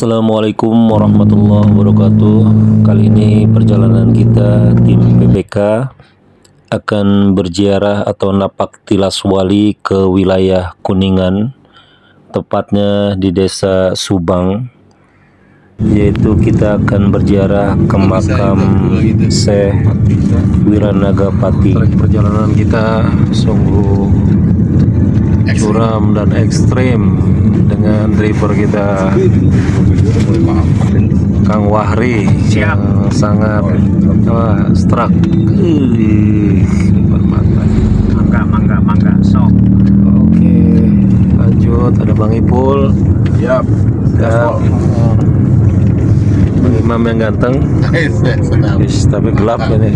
Assalamualaikum warahmatullahi wabarakatuh. Kali ini perjalanan kita tim PBK akan berziarah atau napak tilas wali ke wilayah Kuningan, tepatnya di desa Subang, yaitu kita akan berziarah ke makam Syekh Wiranagapati. Perjalanan kita sungguh curam dan ekstrim dengan driver kita Kang Wahri yang sangat struck. Mangga sok. Oke, lanjut. Ada Bang Ipul. Siap. Bang Imam yang ganteng. Tapi gelap ini.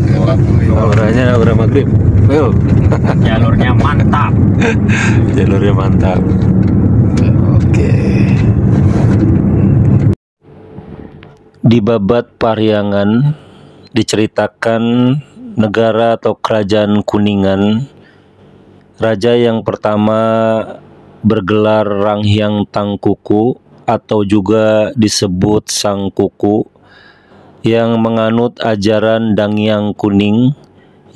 Kameranya udah maghrib. Ayo. Jalurnya mantap. Jalurnya mantap. Oke. Di Babat Parihyangan diceritakan negara atau kerajaan Kuningan, raja yang pertama bergelar Ranghyang Tangkuku atau juga disebut Sang Kuku, yang menganut ajaran Danghyang Kuning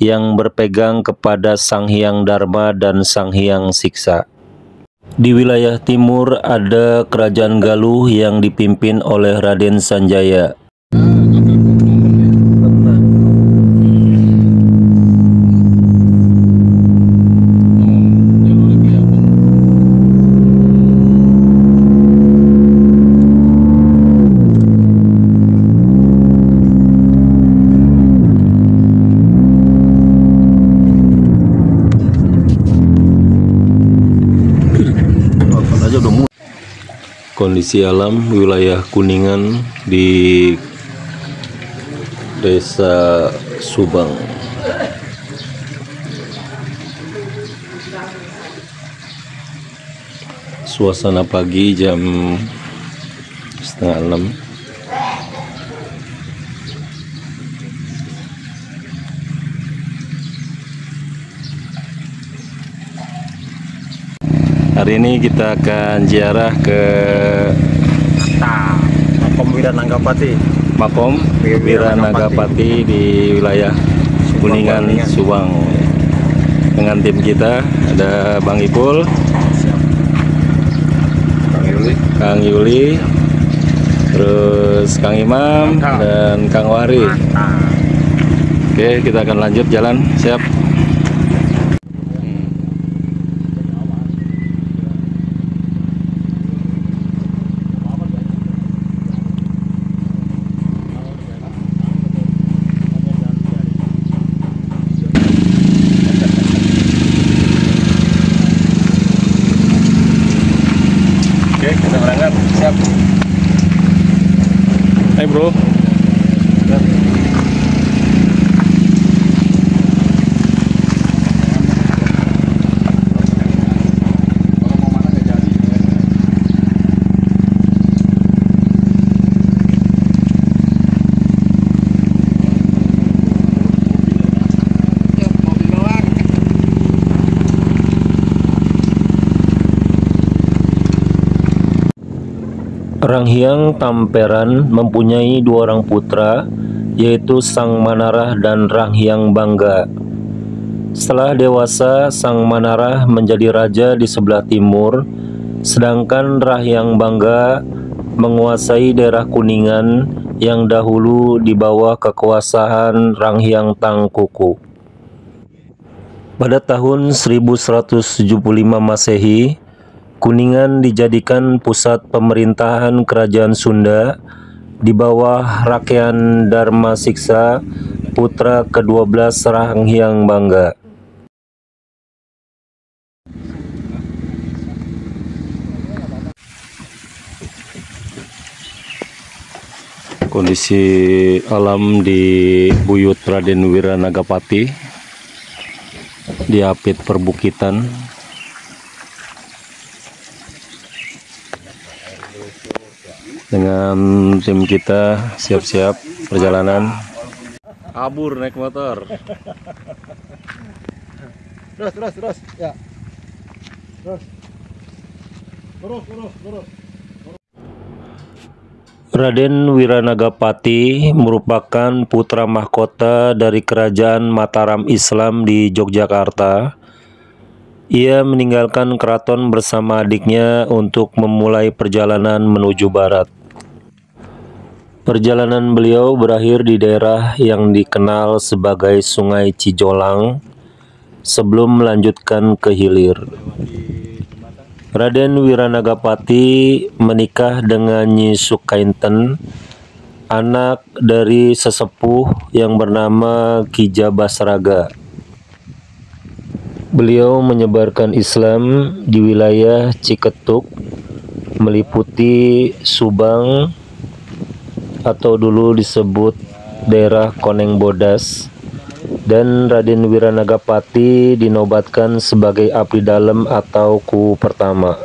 yang berpegang kepada Sang Hyang Dharma dan Sang Hyang Siksa. Di wilayah timur ada kerajaan Galuh yang dipimpin oleh Raden Sanjaya. Kondisi alam wilayah Kuningan di desa Subang. Suasana pagi jam 5:30. Hari ini kita akan ziarah ke Makom Wiranagapati. Makom Wiranagapati di wilayah Kuningan, Subang. Dengan tim kita ada Bang Ipul, Kang Yuli, terus Kang Imam dan Kang Wahri. Oke, kita akan lanjut jalan. Siap. Oke, kita berangkat. Siap. Hai bro. Ranghyang Tamperan mempunyai dua orang putra, yaitu Sang Manarah dan Ranghyang Bangga. Setelah dewasa, Sang Manarah menjadi raja di sebelah timur, sedangkan Ranghyang Bangga menguasai daerah Kuningan yang dahulu di bawah kekuasaan Ranghyang Tangkuku. Pada tahun 1175 Masehi, Kuningan dijadikan pusat pemerintahan kerajaan Sunda di bawah Rakyan Dharma Siksa, putra ke-12 Ranghyang Bangga. Kondisi alam di Buyut Raden Wiranagapati, di apit perbukitan. Dengan tim kita siap-siap perjalanan. Kabur naik motor. Terus. Ya. Terus. Lurus. Raden Wiranagapati merupakan putra mahkota dari Kerajaan Mataram Islam di Yogyakarta. Ia meninggalkan keraton bersama adiknya untuk memulai perjalanan menuju barat. Perjalanan beliau berakhir di daerah yang dikenal sebagai Sungai Cijolang sebelum melanjutkan ke hilir. Raden Wiranagapati menikah dengan Nyi Sukainten, anak dari sesepuh yang bernama Ki Jabasraga. Beliau menyebarkan Islam di wilayah Ciketuk, meliputi Subang atau dulu disebut daerah Koneng Bodas, dan Raden Wiranagapati dinobatkan sebagai abdi dalem atau ku pertama.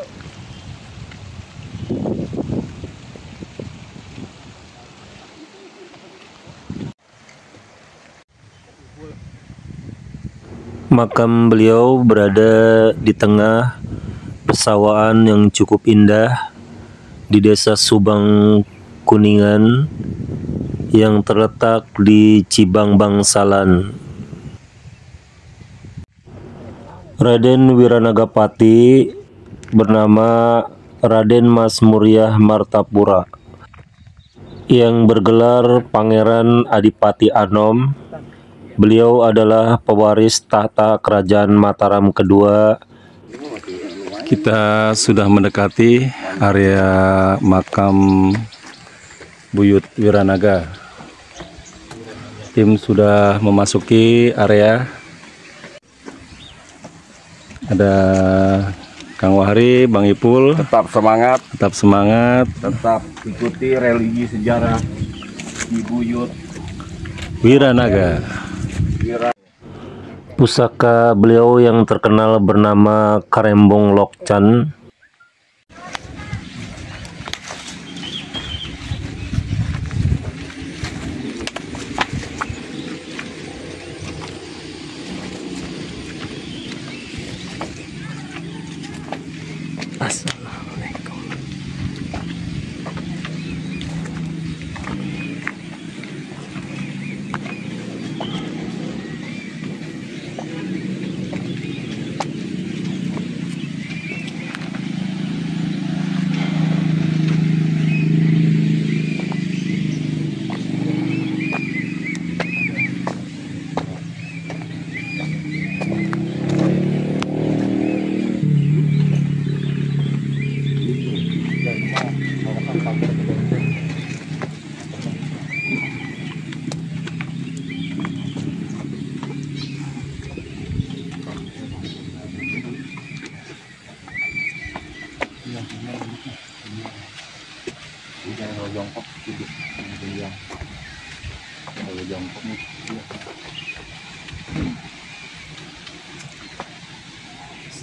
Makam beliau berada di tengah pesawahan yang cukup indah di desa Subang Kuningan yang terletak di Cibang Bangsalan. Raden Wiranagapati bernama Raden Mas Muryah Martapura yang bergelar Pangeran Adipati Anom. Beliau adalah pewaris tahta Kerajaan Mataram kedua. Kita sudah mendekati area makam Buyut Wiranaga. Tim sudah memasuki area. Ada Kang Wahri, Bang Ipul. Tetap semangat, Tetap semangat. tetap ikuti religi sejarah di Buyut Wiranaga. Pusaka beliau yang terkenal bernama Karembong Lokcan.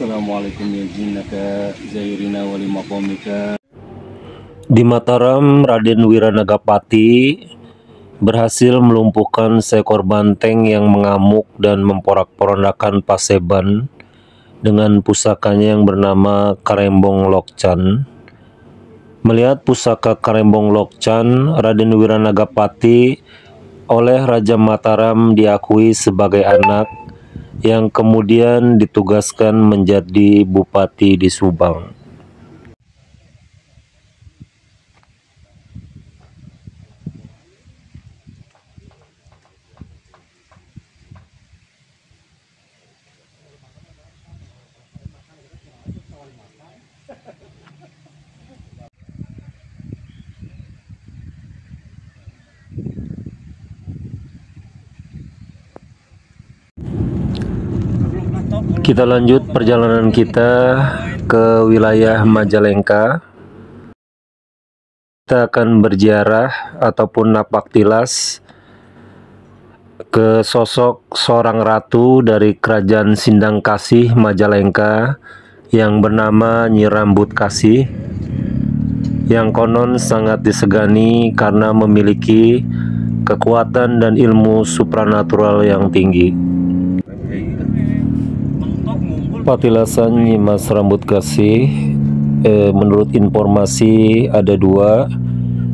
Assalamualaikum ya jinnaka zairina wali maqamika. Di Mataram, Raden Wiranagapati berhasil melumpuhkan seekor banteng yang mengamuk dan memporak-porandakan Paseban dengan pusakanya yang bernama Karembong Lokcan. Melihat pusaka Karembong Lokcan, Raden Wiranagapati oleh Raja Mataram diakui sebagai anak yang kemudian ditugaskan menjadi bupati di Subang. Kita lanjut perjalanan kita ke wilayah Majalengka. Kita akan berziarah ataupun napak tilas ke sosok seorang ratu dari Kerajaan Sindang Kasih Majalengka yang bernama Nyi Rambut Kasih, yang konon sangat disegani karena memiliki kekuatan dan ilmu supranatural yang tinggi. Patilasan Nyi Mas Rambut Kasih, menurut informasi ada dua.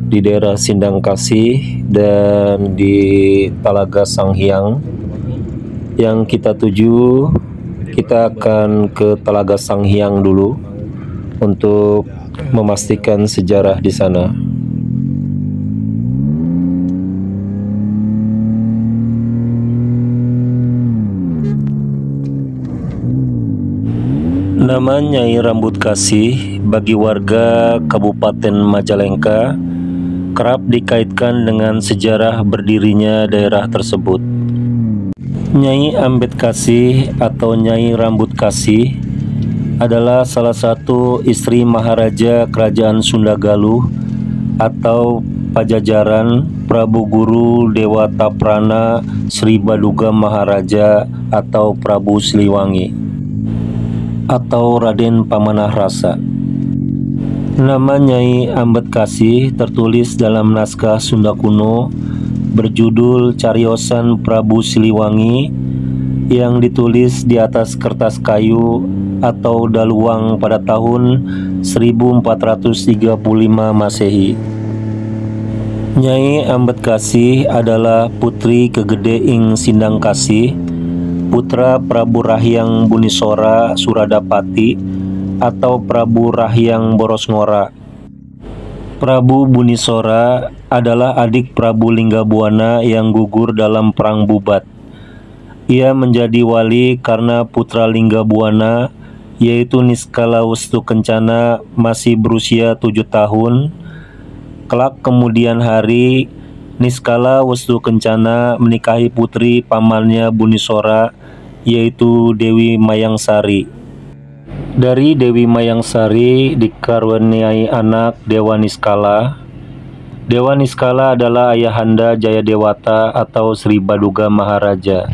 di daerah Sindang Kasih dan di Talaga Sanghyang. Yang kita tuju, kita akan ke Talaga Sanghyang dulu untuk memastikan sejarah di sana. Nama Nyai Rambut Kasih bagi warga Kabupaten Majalengka kerap dikaitkan dengan sejarah berdirinya daerah tersebut. Nyai Ambet Kasih atau Nyai Rambut Kasih adalah salah satu istri Maharaja Kerajaan Sunda Galuh atau Pajajaran Prabu Guru Dewata Prana Sri Baduga Maharaja atau Prabu Siliwangi atau Raden Pamanah Rasa. Nama Nyai Ambet Kasih tertulis dalam naskah Sunda kuno berjudul Cariosan Prabu Siliwangi yang ditulis di atas kertas kayu atau daluang pada tahun 1435 Masehi. Nyai Ambet Kasih adalah putri kegede ing Sindang Kasih, putra Prabu Rahyang Bunisora Suradapati atau Prabu Rahyang Borosngora. Prabu Bunisora adalah adik Prabu Linggabuana yang gugur dalam Perang Bubat. Ia menjadi wali karena putra Linggabuana, yaitu Niskala Westu Kencana, masih berusia 7 tahun. Kelak kemudian hari, Niskala Westu Kencana menikahi putri pamannya Bunisora, yaitu Dewi Mayangsari. Dari Dewi Mayangsari dikaruniai anak Dewa Niskala. Dewa Niskala adalah ayahanda Jayadewata atau Sri Baduga Maharaja.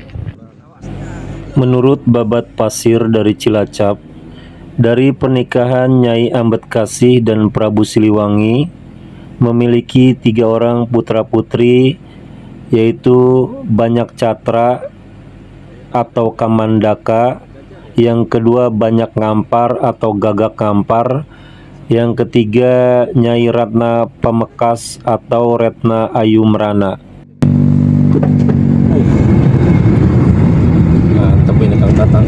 Menurut Babat Pasir dari Cilacap, dari pernikahan Nyai Ambet Kasih dan Prabu Siliwangi memiliki 3 orang putra-putri, yaitu Banyak Catra atau Kamandaka, yang kedua Banyak Ngampar atau Gagak Ngampar, yang ketiga Nyai Ratna Pamekas atau Retna Ayu Merana. Nah, tapi ini Kang Tatang.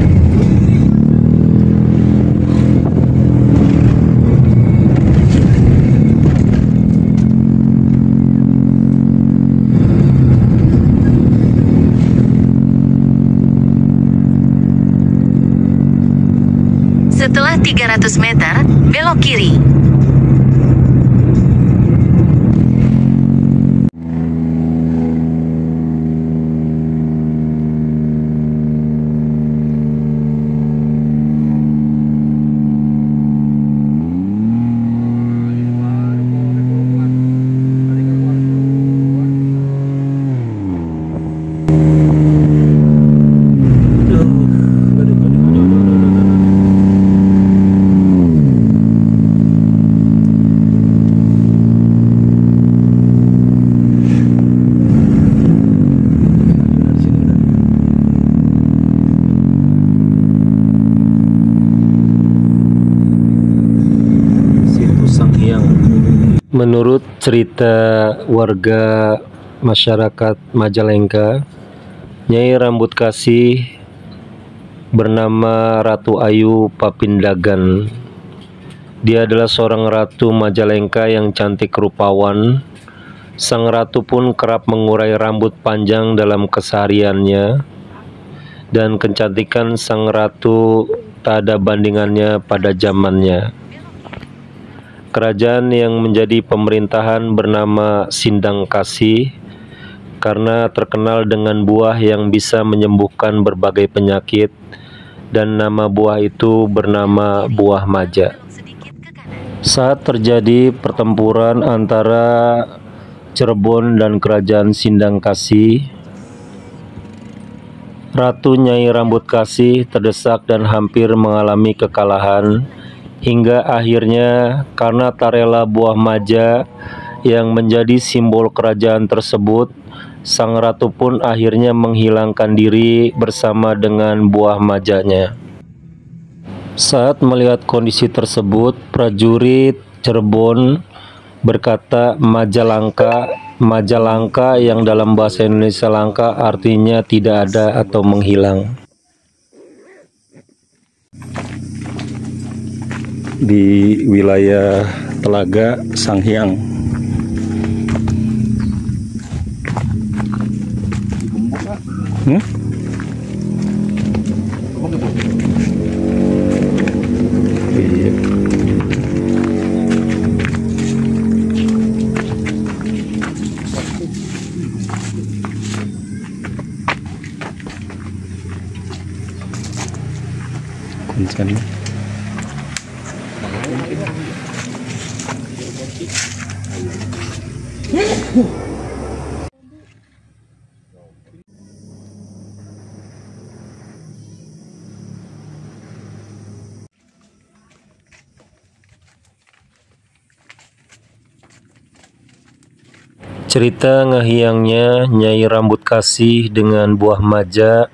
Setelah 300 meter, belok kiri. Menurut cerita warga masyarakat Majalengka, Nyai Rambut Kasih bernama Ratu Ayu Papindagan. Dia adalah seorang ratu Majalengka yang cantik rupawan. Sang ratu pun kerap mengurai rambut panjang dalam kesehariannya, dan kecantikan sang ratu tak ada bandingannya pada zamannya. Kerajaan yang menjadi pemerintahan bernama Sindang Kasih karena terkenal dengan buah yang bisa menyembuhkan berbagai penyakit, dan nama buah itu bernama buah maja. Saat terjadi pertempuran antara Cirebon dan Kerajaan Sindang Kasih, Ratu Nyai Rambut Kasih terdesak dan hampir mengalami kekalahan. Hingga akhirnya karena tak rela buah maja yang menjadi simbol kerajaan tersebut, sang ratu pun akhirnya menghilangkan diri bersama dengan buah majanya. Saat melihat kondisi tersebut, prajurit Cirebon berkata Majalangka. Majalangka yang dalam bahasa Indonesia langka artinya tidak ada atau menghilang. Di wilayah Telaga Sanghyang. Iya. Kuncen. Cerita ngehiangnya Nyai Rambut Kasih dengan buah maja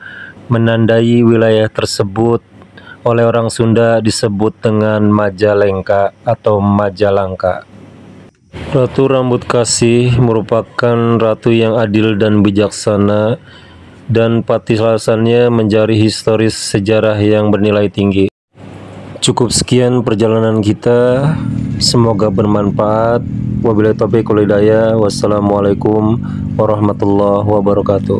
menandai wilayah tersebut oleh orang Sunda disebut dengan Majalengka atau Majalangka. Ratu Rambut Kasih merupakan ratu yang adil dan bijaksana, dan patilasannya menjadi historis sejarah yang bernilai tinggi. Cukup sekian perjalanan kita, semoga bermanfaat. Wabillahi taufiq wal hidayah. Wassalamualaikum warahmatullahi wabarakatuh.